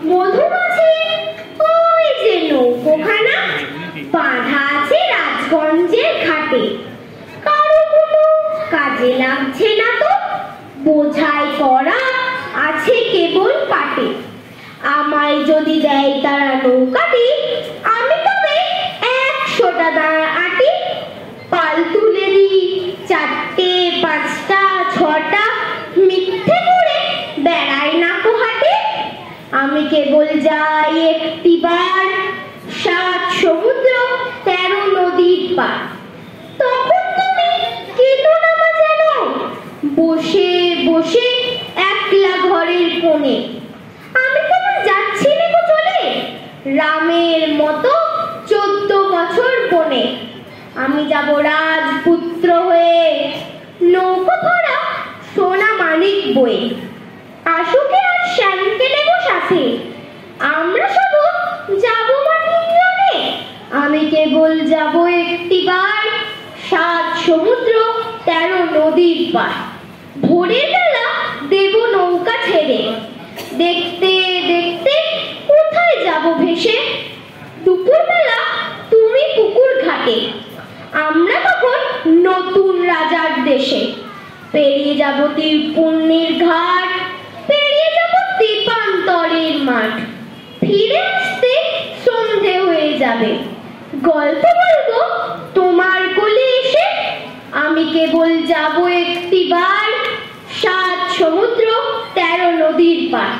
মধুমাছি ওই যে নৌকোখানা বাঁধা আছে রাজগঞ্জের ঘাটে, কারো কোনো কাজে লাগছে না তো, বোঝাই করা আছে কেবল পাটে। আমায় যদি দেয় তারা নৌকাটি, আমি তবে 100টা দাঁড়া আটি। পাল তুলে দিই 4টে 5টা 6টা, মিথ্যে করে বেড়াই না কো হাটে। আমি কেবল যাই একটিবার 7 সমুদ্র 13 নদীর পার। তখন তুমি কেঁদো না মা যেন, বসে বসে একলা ঘরের কোণে। আমি কেমন যাচ্ছি নেকো চলে, রামের মতো 14 বছর বনে। আমি যাব রাজপুত্র হয়ে, নৌকো ভরা সোনা মানিক বয়ে। আশুকে আর শ্যামকে নেব সাথে, আমরা সব যাব মানিকজনে। আমি কেবল যাব একটিবার 7 সমুদ্র 13 নদীর পার। ভোরের বেলা দেব নৌকা ছেড়ে, দেখতে দেখতে কোথায় যাব ভেসে। দুপুরবেলা তুমি পুকুর ঘাটে, আমরা তখন নতুন রাজার দেশে। পেরিয়ে যাব তীরপুণ্যের ঘাট, পেরিয়ে যাব দ্বীপান্তরের মাঠ। ফিরে আসতে সন্ধে হয়ে যাবে, গল্প বলবো তোমার কোলে এসে। আমি কেবল যাব একটিবার 7 সমুদ্র 13 নদীর পার।